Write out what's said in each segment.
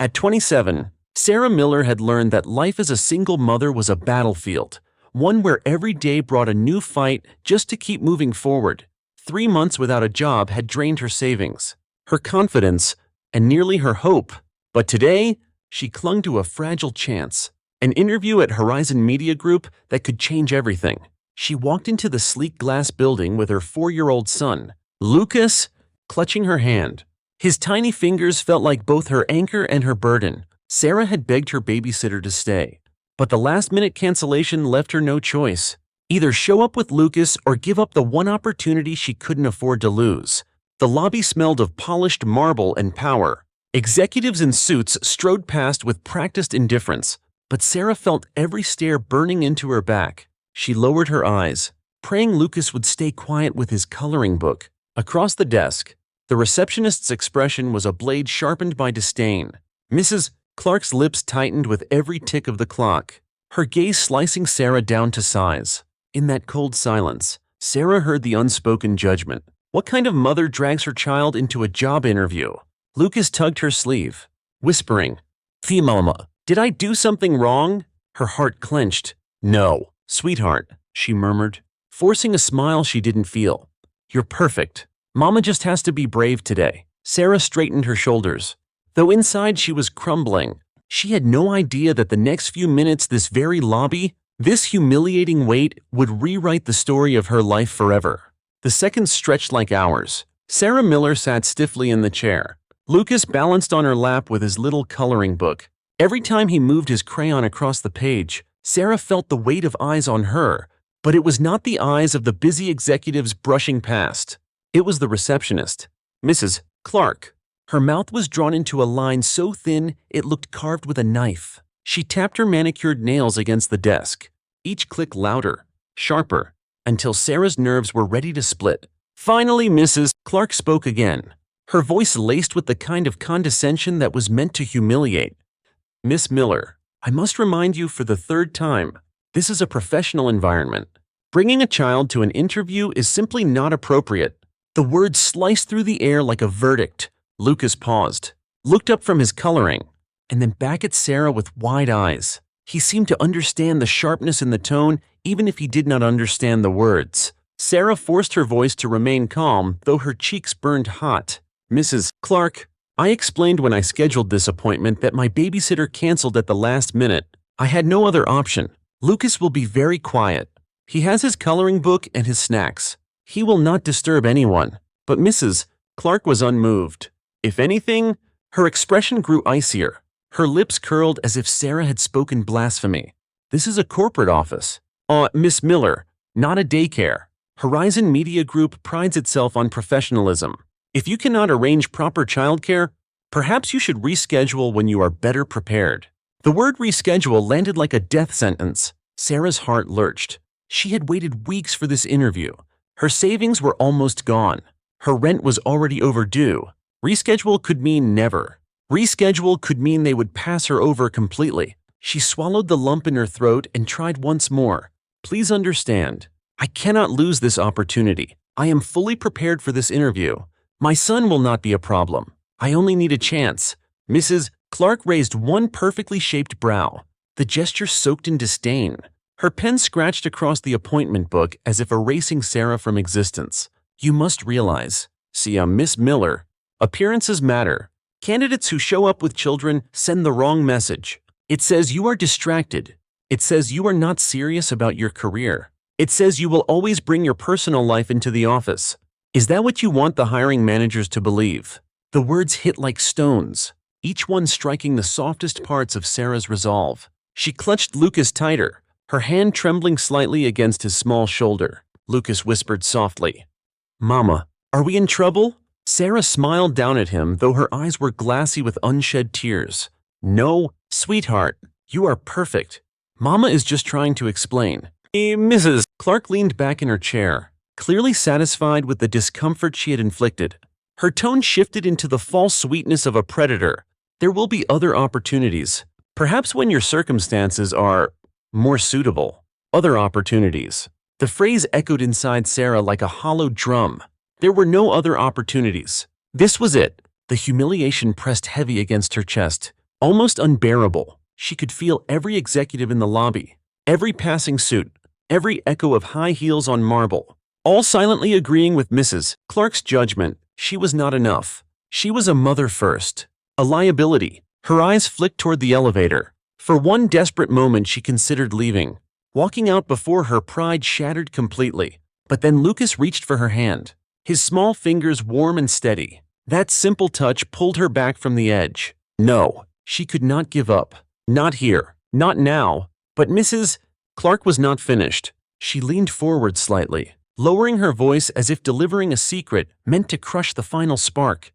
At 27, Sarah Miller had learned that life as a single mother was a battlefield, one where every day brought a new fight just to keep moving forward. 3 months without a job had drained her savings, her confidence, and nearly her hope. But today, she clung to a fragile chance, an interview at Horizon Media Group that could change everything. She walked into the sleek glass building with her 4-year-old son, Lucas, clutching her hand. His tiny fingers felt like both her anchor and her burden. Sarah had begged her babysitter to stay, but the last-minute cancellation left her no choice. Either show up with Lucas or give up the one opportunity she couldn't afford to lose. The lobby smelled of polished marble and power. Executives in suits strode past with practiced indifference, but Sarah felt every stare burning into her back. She lowered her eyes, praying Lucas would stay quiet with his coloring book. Across the desk, the receptionist's expression was a blade sharpened by disdain. Mrs. Clark's lips tightened with every tick of the clock, her gaze slicing Sarah down to size. In that cold silence, Sarah heard the unspoken judgment. What kind of mother drags her child into a job interview? Lucas tugged her sleeve, whispering, "Mama, did I do something wrong?" Her heart clenched. "No, sweetheart," she murmured, forcing a smile she didn't feel. "You're perfect. Mama just has to be brave today." Sarah straightened her shoulders, though inside she was crumbling. She had no idea that the next few minutes, this very lobby, this humiliating wait, would rewrite the story of her life forever. The seconds stretched like hours. Sarah Miller sat stiffly in the chair. Lucas balanced on her lap with his little coloring book. Every time he moved his crayon across the page, Sarah felt the weight of eyes on her, but it was not the eyes of the busy executives brushing past. It was the receptionist, Mrs. Clark. Her mouth was drawn into a line so thin it looked carved with a knife. She tapped her manicured nails against the desk, each click louder, sharper, until Sarah's nerves were ready to split. Finally, Mrs. Clark spoke again, her voice laced with the kind of condescension that was meant to humiliate. "Miss Miller, I must remind you for the third time, this is a professional environment. Bringing a child to an interview is simply not appropriate." The words sliced through the air like a verdict. Lucas paused, looked up from his coloring, and then back at Sarah with wide eyes. He seemed to understand the sharpness in the tone, even if he did not understand the words. Sarah forced her voice to remain calm, though her cheeks burned hot. "Mrs. Clark, I explained when I scheduled this appointment that my babysitter canceled at the last minute. I had no other option. Lucas will be very quiet. He has his coloring book and his snacks. He will not disturb anyone." But Mrs. Clark was unmoved. If anything, her expression grew icier. Her lips curled as if Sarah had spoken blasphemy. "This is a corporate office. Miss Miller, not a daycare. Horizon Media Group prides itself on professionalism. If you cannot arrange proper childcare, perhaps you should reschedule when you are better prepared." The word reschedule landed like a death sentence. Sarah's heart lurched. She had waited weeks for this interview. Her savings were almost gone. Her rent was already overdue. Reschedule could mean never. Reschedule could mean they would pass her over completely. She swallowed the lump in her throat and tried once more. "Please understand, I cannot lose this opportunity. I am fully prepared for this interview. My son will not be a problem. I only need a chance." Mrs. Clark raised one perfectly shaped brow, the gesture soaked in disdain. Her pen scratched across the appointment book as if erasing Sarah from existence. "You must realize, Miss Miller, appearances matter. Candidates who show up with children send the wrong message. It says you are distracted. It says you are not serious about your career. It says you will always bring your personal life into the office. Is that what you want the hiring managers to believe?" The words hit like stones, each one striking the softest parts of Sarah's resolve. She clutched Lucas tighter, her hand trembling slightly against his small shoulder. Lucas whispered softly, "Mama, are we in trouble?" Sarah smiled down at him, though her eyes were glassy with unshed tears. "No, sweetheart, you are perfect. Mama is just trying to explain." Mrs. Clark leaned back in her chair, clearly satisfied with the discomfort she had inflicted. Her tone shifted into the false sweetness of a predator. "There will be other opportunities. Perhaps when your circumstances are more suitable. Other opportunities." The phrase echoed inside Sarah like a hollow drum. There were no other opportunities. This was it. The humiliation pressed heavy against her chest. almost unbearable. She could feel every executive in the lobby, every passing suit, every echo of high heels on marble, all silently agreeing with Mrs. Clark's judgment. She was not enough. She was a mother first, a liability. Her eyes flicked toward the elevator. For one desperate moment she considered leaving. Walking out before her pride shattered completely. But then Lucas reached for her hand, his small fingers warm and steady. That simple touch pulled her back from the edge. No, she could not give up. Not here, not now. But Mrs. Clark was not finished. She leaned forward slightly, lowering her voice as if delivering a secret meant to crush the final spark.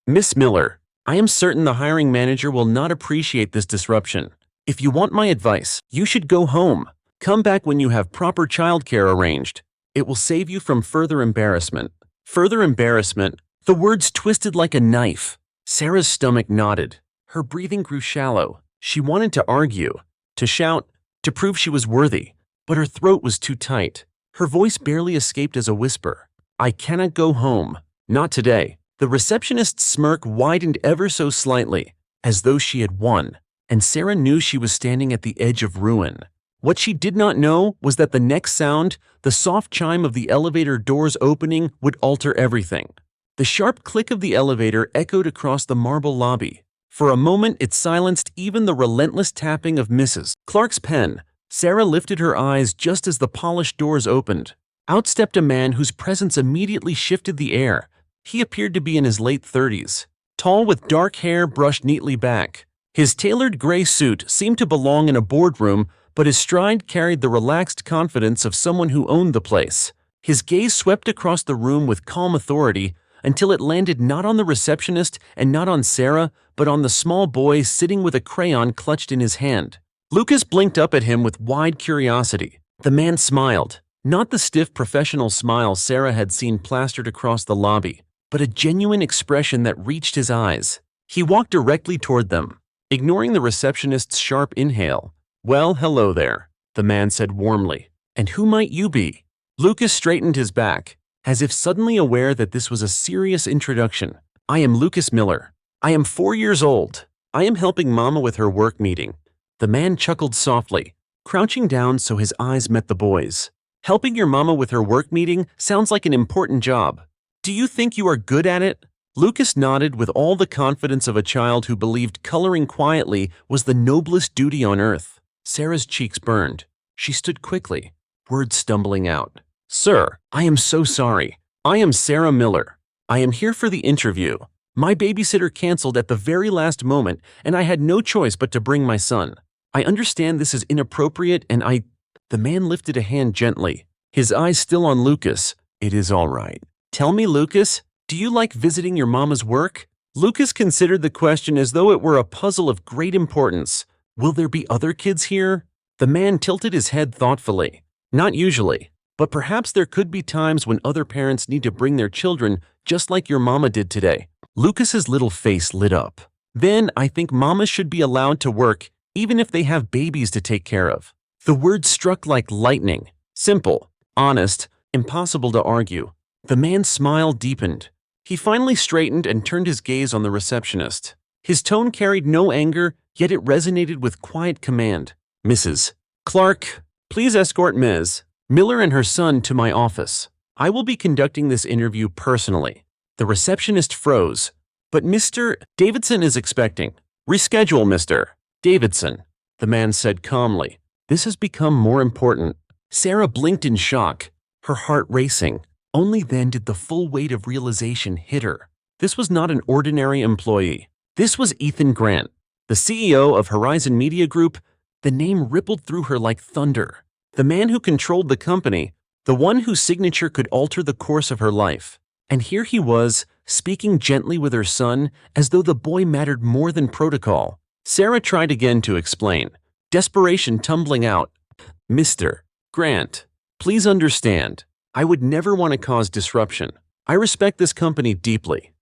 Miss Miller, I am certain the hiring manager will not appreciate this disruption. If you want my advice, you should go home. Come back when you have proper childcare arranged. It will save you from further embarrassment. Further embarrassment? The words twisted like a knife. Sarah's stomach knotted. Her breathing grew shallow. She wanted to argue, to shout, to prove she was worthy, but her throat was too tight. Her voice barely escaped as a whisper. I cannot go home. Not today. The receptionist's smirk widened ever so slightly, as though she had won, and Sarah knew she was standing at the edge of ruin. What she did not know was that the next sound, the soft chime of the elevator doors opening, would alter everything. The sharp click of the elevator echoed across the marble lobby. For a moment it silenced even the relentless tapping of Mrs. Clark's pen. Sarah lifted her eyes just as the polished doors opened. Out stepped a man whose presence immediately shifted the air. He appeared to be in his late 30s, tall with dark hair brushed neatly back. His tailored gray suit seemed to belong in a boardroom, but his stride carried the relaxed confidence of someone who owned the place. His gaze swept across the room with calm authority until it landed not on the receptionist and not on Sarah, but on the small boy sitting with a crayon clutched in his hand. Lucas blinked up at him with wide curiosity. The man smiled, not the stiff professional smile Sarah had seen plastered across the lobby, but a genuine expression that reached his eyes. He walked directly toward them, ignoring the receptionist's sharp inhale. Well, hello there, the man said warmly. And who might you be? Lucas straightened his back, as if suddenly aware that this was a serious introduction. I am Lucas Miller. I am 4 years old. I am helping Mama with her work meeting. The man chuckled softly, crouching down so his eyes met the boy's. Helping your mama with her work meeting sounds like an important job. Do you think you are good at it? Lucas nodded with all the confidence of a child who believed coloring quietly was the noblest duty on earth. Sarah's cheeks burned. She stood quickly, words stumbling out. Sir, I am so sorry. I am Sarah Miller. I am here for the interview. My babysitter canceled at the very last moment, and I had no choice but to bring my son. I understand this is inappropriate, and The man lifted a hand gently, his eyes still on Lucas. It is all right. Tell me, Lucas, do you like visiting your mama's work? Lucas considered the question as though it were a puzzle of great importance. Will there be other kids here? The man tilted his head thoughtfully. Not usually, but perhaps there could be times when other parents need to bring their children just like your mama did today. Lucas's little face lit up. Then I think mamas should be allowed to work even if they have babies to take care of. The words struck like lightning. Simple, honest, impossible to argue. The man's smile deepened. He finally straightened and turned his gaze on the receptionist. His tone carried no anger, yet it resonated with quiet command. Mrs. Clark, please escort Ms. Miller and her son to my office. I will be conducting this interview personally. The receptionist froze. But Mr. Davidson is expecting. Reschedule, Mr. Davidson, the man said calmly. This has become more important. Sarah blinked in shock, her heart racing. Only then did the full weight of realization hit her. This was not an ordinary employee. This was Ethan Grant, the CEO of Horizon Media Group. The name rippled through her like thunder. The man who controlled the company, the one whose signature could alter the course of her life. And here he was, speaking gently with her son, as though the boy mattered more than protocol. Sarah tried again to explain, desperation tumbling out. Mr. Grant, please understand. I would never want to cause disruption. I respect this company deeply.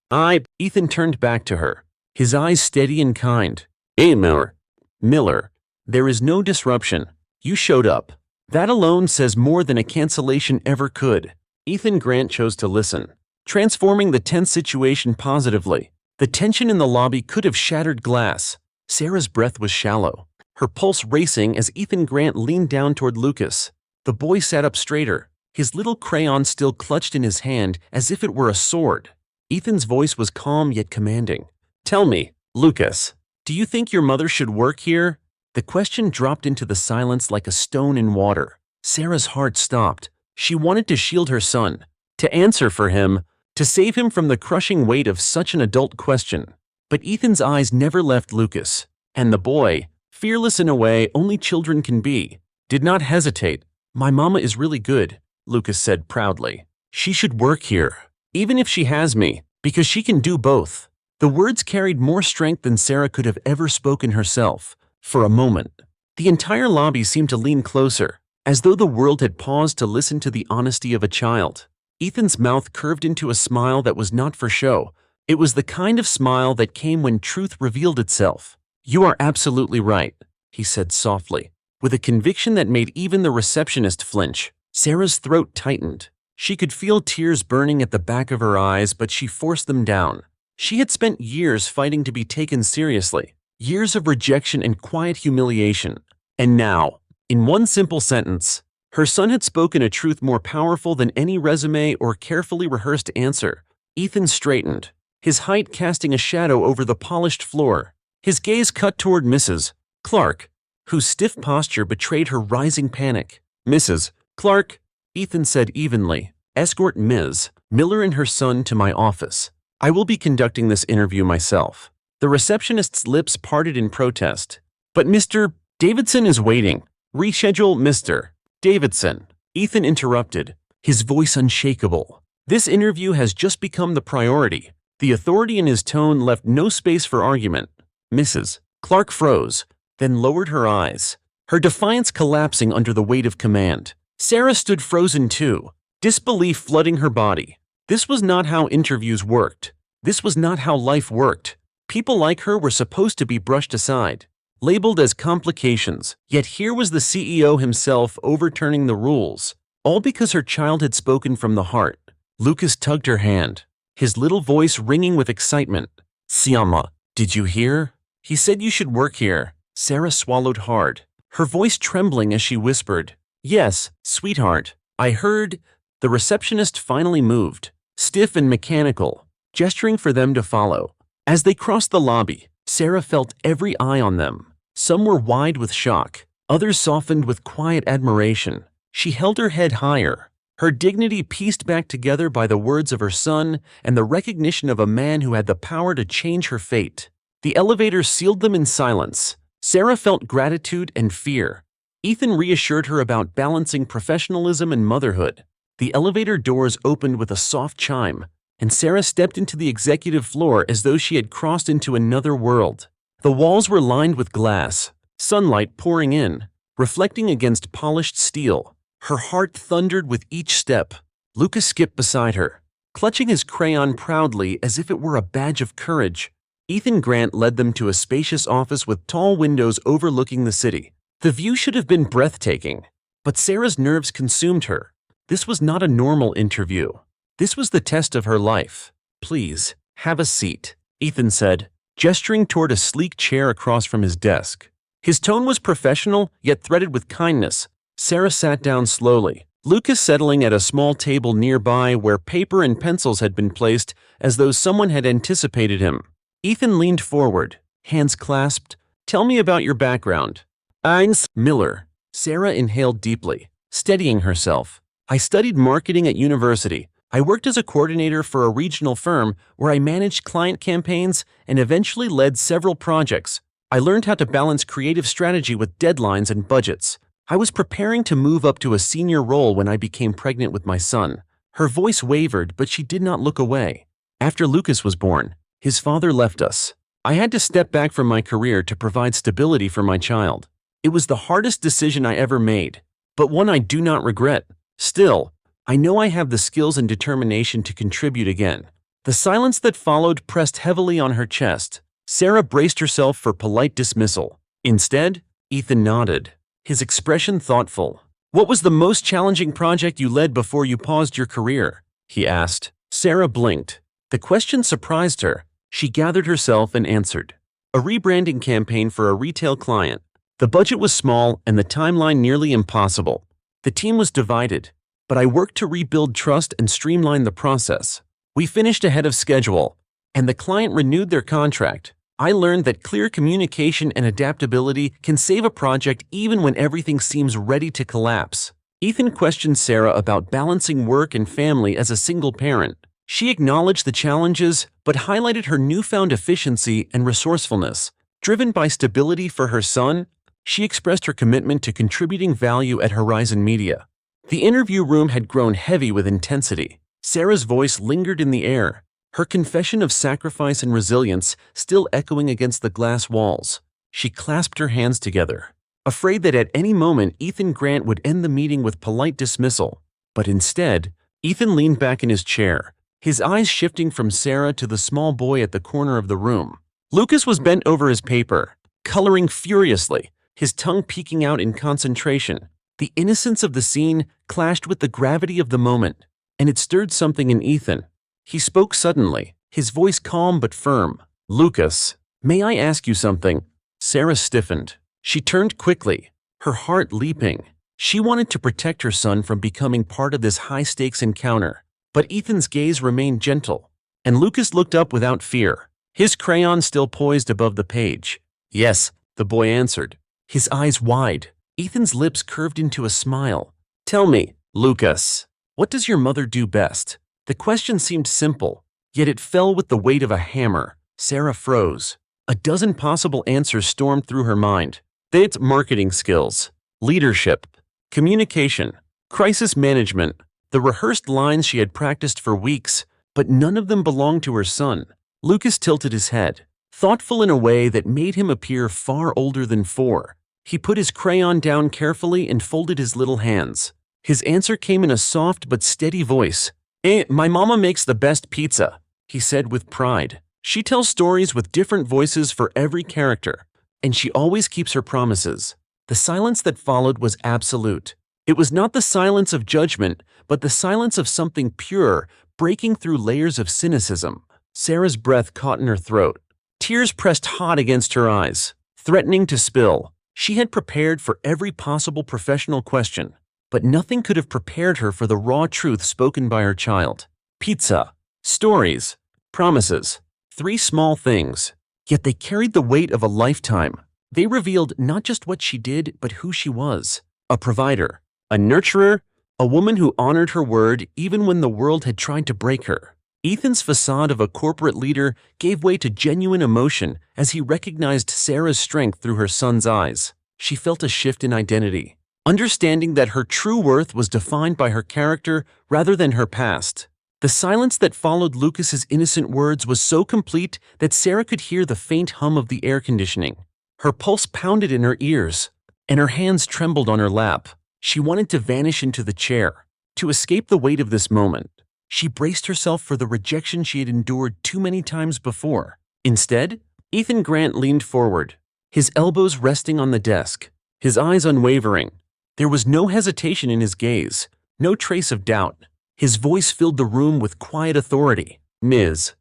Ethan turned back to her, his eyes steady and kind. Hey, Miller, there is no disruption. You showed up. That alone says more than a cancellation ever could. Ethan Grant chose to listen, transforming the tense situation positively. The tension in the lobby could have shattered glass. Sarah's breath was shallow, her pulse racing as Ethan Grant leaned down toward Lucas. The boy sat up straighter, his little crayon still clutched in his hand as if it were a sword. Ethan's voice was calm yet commanding. "Tell me, Lucas, do you think your mother should work here?" The question dropped into the silence like a stone in water. Sarah's heart stopped. She wanted to shield her son, to answer for him, to save him from the crushing weight of such an adult question. But Ethan's eyes never left Lucas, and the boy, fearless in a way only children can be, did not hesitate. "My mama is really good," Lucas said proudly. "She should work here, even if she has me, because she can do both." The words carried more strength than Sarah could have ever spoken herself. For a moment, the entire lobby seemed to lean closer, as though the world had paused to listen to the honesty of a child. Ethan's mouth curved into a smile that was not for show. It was the kind of smile that came when truth revealed itself. "You are absolutely right," he said softly, with a conviction that made even the receptionist flinch. Sarah's throat tightened. She could feel tears burning at the back of her eyes, but she forced them down. She had spent years fighting to be taken seriously, years of rejection and quiet humiliation. And now, in one simple sentence, her son had spoken a truth more powerful than any resume or carefully rehearsed answer. Ethan straightened, his height casting a shadow over the polished floor. His gaze cut toward Mrs. Clark, whose stiff posture betrayed her rising panic. "Mrs. Clark," Ethan said evenly, "escort Ms. Miller and her son to my office. I will be conducting this interview myself." The receptionist's lips parted in protest. "But Mr. Davidson is waiting. Reschedule Mr. Davidson," Ethan interrupted, his voice unshakable. "This interview has just become the priority." The authority in his tone left no space for argument. Mrs. Clark froze, then lowered her eyes, her defiance collapsing under the weight of command. Sarah stood frozen too, disbelief flooding her body. This was not how interviews worked. This was not how life worked. People like her were supposed to be brushed aside, labeled as complications. Yet here was the CEO himself overturning the rules, all because her child had spoken from the heart. Lucas tugged her hand, his little voice ringing with excitement. "Siama, did you hear? He said you should work here." Sarah swallowed hard, her voice trembling as she whispered, "Yes, sweetheart, I heard." The receptionist finally moved, stiff and mechanical, gesturing for them to follow. As they crossed the lobby, Sarah felt every eye on them. Some were wide with shock, others softened with quiet admiration. She held her head higher, her dignity pieced back together by the words of her son and the recognition of a man who had the power to change her fate. The elevator sealed them in silence. Sarah felt gratitude and fear. Ethan reassured her about balancing professionalism and motherhood. The elevator doors opened with a soft chime, and Sarah stepped into the executive floor as though she had crossed into another world. The walls were lined with glass, sunlight pouring in, reflecting against polished steel. Her heart thundered with each step. Lucas skipped beside her, clutching his crayon proudly as if it were a badge of courage. Ethan Grant led them to a spacious office with tall windows overlooking the city. The view should have been breathtaking, but Sarah's nerves consumed her. This was not a normal interview. This was the test of her life. "Please, have a seat," Ethan said, gesturing toward a sleek chair across from his desk. His tone was professional, yet threaded with kindness. Sarah sat down slowly, Lucas settling at a small table nearby where paper and pencils had been placed as though someone had anticipated him. Ethan leaned forward, hands clasped. "Tell me about your background." "Eins Miller." Sarah inhaled deeply, steadying herself. "I studied marketing at university. I worked as a coordinator for a regional firm where I managed client campaigns and eventually led several projects. I learned how to balance creative strategy with deadlines and budgets. I was preparing to move up to a senior role when I became pregnant with my son." Her voice wavered, but she did not look away. "After Lucas was born, his father left us. I had to step back from my career to provide stability for my child. It was the hardest decision I ever made, but one I do not regret. Still, I know I have the skills and determination to contribute again." The silence that followed pressed heavily on her chest. Sarah braced herself for polite dismissal. Instead, Ethan nodded, his expression thoughtful. "What was the most challenging project you led before you paused your career?" he asked. Sarah blinked. The question surprised her. She gathered herself and answered, a rebranding campaign for a retail client. The budget was small and the timeline nearly impossible. The team was divided, but I worked to rebuild trust and streamline the process. We finished ahead of schedule, and the client renewed their contract. I learned that clear communication and adaptability can save a project even when everything seems ready to collapse. Ethan questioned Sarah about balancing work and family as a single parent. She acknowledged the challenges, but highlighted her newfound efficiency and resourcefulness. Driven by stability for her son, she expressed her commitment to contributing value at Horizon Media. The interview room had grown heavy with intensity. Sarah's voice lingered in the air, her confession of sacrifice and resilience still echoing against the glass walls. She clasped her hands together, afraid that at any moment Ethan Grant would end the meeting with polite dismissal. But instead, Ethan leaned back in his chair, his eyes shifting from Sarah to the small boy at the corner of the room. Lucas was bent over his paper, coloring furiously, his tongue peeking out in concentration. The innocence of the scene clashed with the gravity of the moment, and it stirred something in Ethan. He spoke suddenly, his voice calm but firm. "Lucas, may I ask you something?" Sarah stiffened. She turned quickly, her heart leaping. She wanted to protect her son from becoming part of this high-stakes encounter. But Ethan's gaze remained gentle, and Lucas looked up without fear, his crayon still poised above the page. "Yes," the boy answered, his eyes wide. Ethan's lips curved into a smile. "Tell me, Lucas, what does your mother do best?" The question seemed simple, yet it fell with the weight of a hammer. Sarah froze. A dozen possible answers stormed through her mind. It's marketing skills, leadership, communication, crisis management, the rehearsed lines she had practiced for weeks, but none of them belonged to her son. Lucas tilted his head, thoughtful in a way that made him appear far older than 4. He put his crayon down carefully and folded his little hands. His answer came in a soft but steady voice. My mama makes the best pizza," he said with pride. "She tells stories with different voices for every character, and she always keeps her promises." The silence that followed was absolute. It was not the silence of judgment, but the silence of something pure, breaking through layers of cynicism. Sarah's breath caught in her throat. Tears pressed hot against her eyes, threatening to spill. She had prepared for every possible professional question, but nothing could have prepared her for the raw truth spoken by her child. Pizza, stories, promises, 3 small things, yet they carried the weight of a lifetime. They revealed not just what she did, but who she was. A provider, a nurturer, a woman who honored her word even when the world had tried to break her. Ethan's facade of a corporate leader gave way to genuine emotion as he recognized Sarah's strength through her son's eyes. She felt a shift in identity, understanding that her true worth was defined by her character rather than her past. The silence that followed Lucas's innocent words was so complete that Sarah could hear the faint hum of the air conditioning. Her pulse pounded in her ears, and her hands trembled on her lap. She wanted to vanish into the chair, to escape the weight of this moment. She braced herself for the rejection she had endured too many times before. Instead, Ethan Grant leaned forward, his elbows resting on the desk, his eyes unwavering. There was no hesitation in his gaze, no trace of doubt. His voice filled the room with quiet authority. "Ms.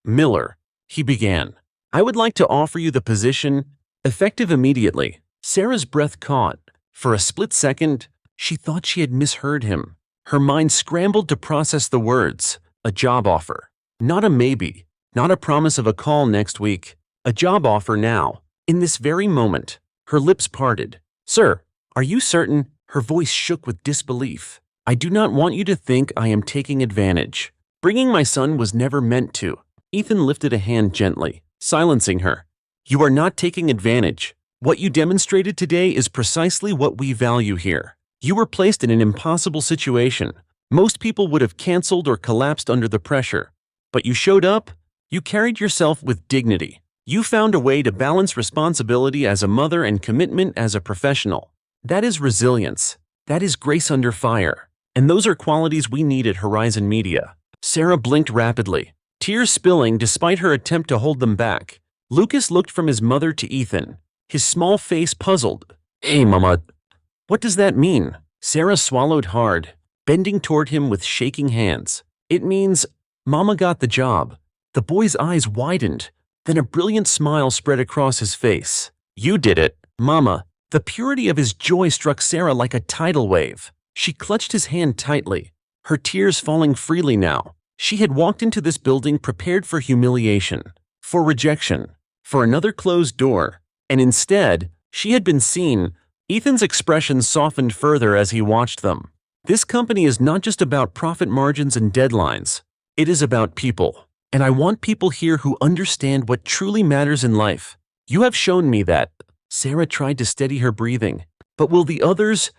Miller," he began, "I would like to offer you the position, effective immediately." Sarah's breath caught. For a split second, she thought she had misheard him. Her mind scrambled to process the words. A job offer. Not a maybe, not a promise of a call next week. A job offer now, in this very moment. Her lips parted. "Sir, are you certain?" Her voice shook with disbelief. "I do not want you to think I am taking advantage. Bringing my son was never meant to." Ethan lifted a hand gently, silencing her. "You are not taking advantage. What you demonstrated today is precisely what we value here. You were placed in an impossible situation. Most people would have canceled or collapsed under the pressure. But you showed up. You carried yourself with dignity. You found a way to balance responsibility as a mother and commitment as a professional. That is resilience. That is grace under fire. And those are qualities we need at Horizon Media." Sarah blinked rapidly, tears spilling despite her attempt to hold them back. Lucas looked from his mother to Ethan, his small face puzzled. "Hey, Mama. What does that mean?" Sarah swallowed hard, bending toward him with shaking hands. "It means Mama got the job." The boy's eyes widened, Then a brilliant smile spread across his face. "You did it, Mama." The purity of his joy struck Sarah like a tidal wave. She clutched his hand tightly, her tears falling freely now. She had walked into this building prepared for humiliation, for rejection, for another closed door, and instead, she had been seen. Ethan's expression softened further as he watched them. This company is not just about profit margins and deadlines. It is about people. And I want people here who understand what truly matters in life. You have shown me that. Sarah tried to steady her breathing. But will the others?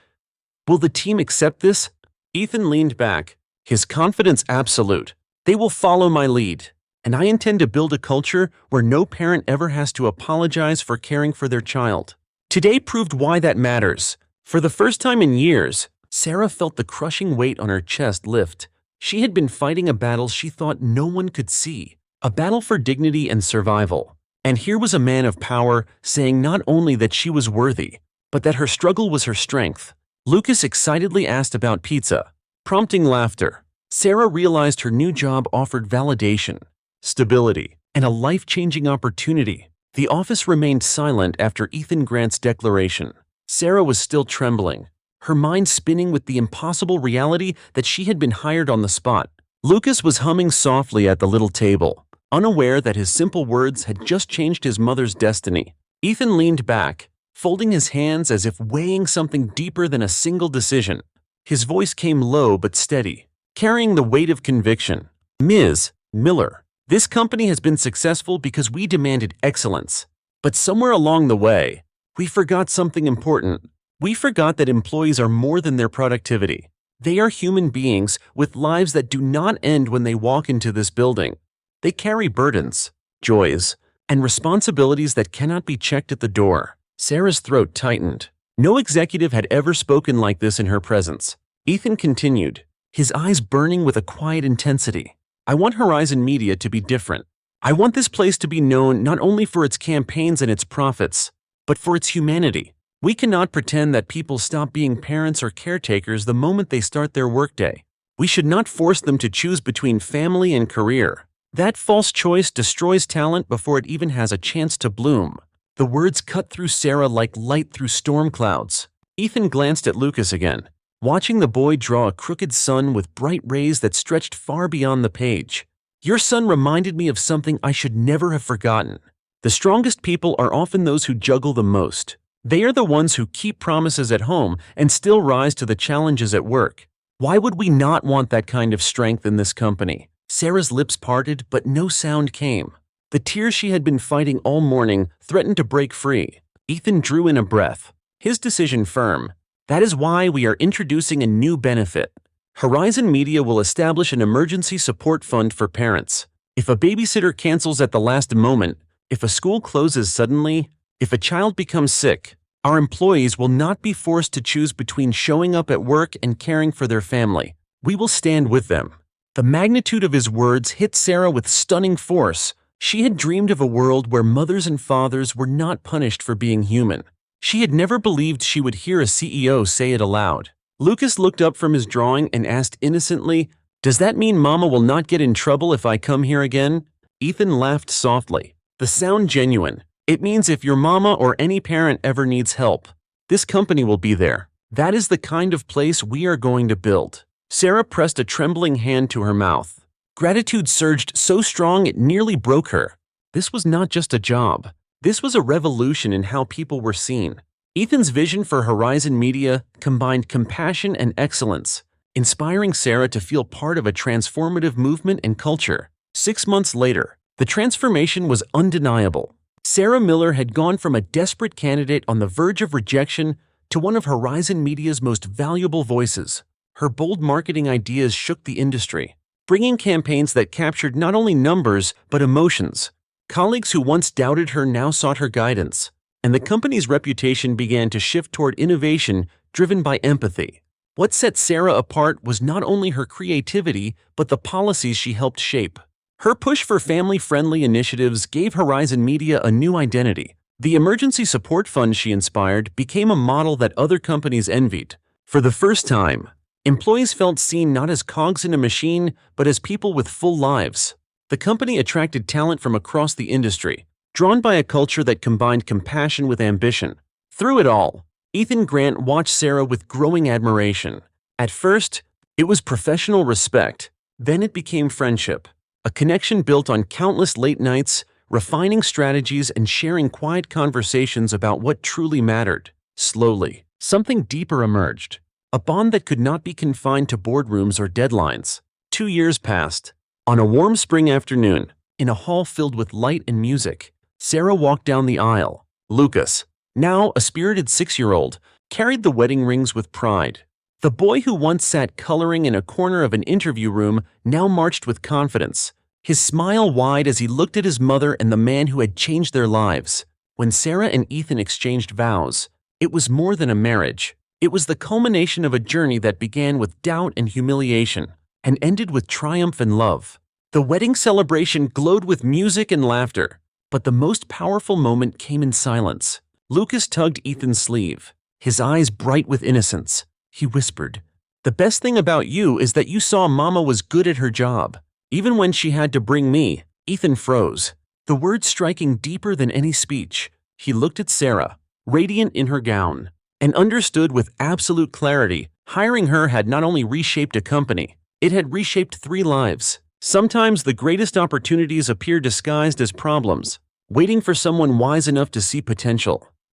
Will the team accept this? Ethan leaned back, his confidence absolute. They will follow my lead. And I intend to build a culture where no parent ever has to apologize for caring for their child. Today proved why that matters. For the first time in years, Sarah felt the crushing weight on her chest lift. She had been fighting a battle she thought no one could see, a battle for dignity and survival. And here was a man of power saying not only that she was worthy, but that her struggle was her strength. Lucas excitedly asked about pizza, prompting laughter. Sarah realized her new job offered validation, stability, and a life-changing opportunity. The office remained silent after Ethan Grant's declaration. Sarah was still trembling, her mind spinning with the impossible reality that she had been hired on the spot. Lucas was humming softly at the little table, unaware that his simple words had just changed his mother's destiny. Ethan leaned back, folding his hands as if weighing something deeper than a single decision. His voice came low but steady, carrying the weight of conviction. "Ms. Miller, this company has been successful because we demanded excellence. But somewhere along the way, we forgot something important. We forgot that employees are more than their productivity. They are human beings with lives that do not end when they walk into this building. They carry burdens, joys, and responsibilities that cannot be checked at the door." Sarah's throat tightened. No executive had ever spoken like this in her presence. Ethan continued, his eyes burning with a quiet intensity. "I want Horizon Media to be different. I want this place to be known not only for its campaigns and its profits, but for its humanity. We cannot pretend that people stop being parents or caretakers the moment they start their workday. We should not force them to choose between family and career. That false choice destroys talent before it even has a chance to bloom." The words cut through Sarah like light through storm clouds. Ethan glanced at Lucas again, watching the boy draw a crooked sun with bright rays that stretched far beyond the page. "Your son reminded me of something I should never have forgotten. The strongest people are often those who juggle the most. They are the ones who keep promises at home and still rise to the challenges at work. Why would we not want that kind of strength in this company?" Sarah's lips parted, but no sound came. The tears she had been fighting all morning threatened to break free. Ethan drew in a breath, his decision firm. "That is why we are introducing a new benefit. Horizon Media will establish an emergency support fund for parents. If a babysitter cancels at the last moment, if a school closes suddenly, if a child becomes sick, our employees will not be forced to choose between showing up at work and caring for their family. We will stand with them." The magnitude of his words hit Sarah with stunning force. She had dreamed of a world where mothers and fathers were not punished for being human. She had never believed she would hear a CEO say it aloud. Lucas looked up from his drawing and asked innocently, "Does that mean Mama will not get in trouble if I come here again?" Ethan laughed softly, the sound genuine. "It means if your mama or any parent ever needs help, this company will be there. That is the kind of place we are going to build." Sarah pressed a trembling hand to her mouth. Gratitude surged so strong it nearly broke her. This was not just a job. This was a revolution in how people were seen. Ethan's vision for Horizon Media combined compassion and excellence, inspiring Sarah to feel part of a transformative movement and culture. 6 months later, the transformation was undeniable. Sarah Miller had gone from a desperate candidate on the verge of rejection to one of Horizon Media's most valuable voices. Her bold marketing ideas shook the industry, bringing campaigns that captured not only numbers but emotions. Colleagues who once doubted her now sought her guidance, and the company's reputation began to shift toward innovation driven by empathy. What set Sarah apart was not only her creativity but the policies she helped shape. Her push for family-friendly initiatives gave Horizon Media a new identity. The emergency support fund she inspired became a model that other companies envied. For the first time, employees felt seen not as cogs in a machine, but as people with full lives. The company attracted talent from across the industry, drawn by a culture that combined compassion with ambition. Through it all, Ethan Grant watched Sarah with growing admiration. At first, it was professional respect. Then it became friendship, a connection built on countless late nights, refining strategies, and sharing quiet conversations about what truly mattered. Slowly, something deeper emerged, a bond that could not be confined to boardrooms or deadlines. 2 years passed. On a warm spring afternoon, in a hall filled with light and music, Sarah walked down the aisle. Lucas, now a spirited 6-year-old, carried the wedding rings with pride. The boy who once sat coloring in a corner of an interview room now marched with confidence, his smile wide as he looked at his mother and the man who had changed their lives. When Sarah and Ethan exchanged vows, it was more than a marriage. It was the culmination of a journey that began with doubt and humiliation and ended with triumph and love. The wedding celebration glowed with music and laughter, but the most powerful moment came in silence. Lucas tugged Ethan's sleeve, his eyes bright with innocence. He whispered, "The best thing about you is that you saw Mama was good at her job, even when she had to bring me." Ethan froze, the words striking deeper than any speech. He looked at Sarah, radiant in her gown, and understood with absolute clarity, hiring her had not only reshaped a company, it had reshaped 3 lives. Sometimes the greatest opportunities appear disguised as problems, waiting for someone wise enough to see potential.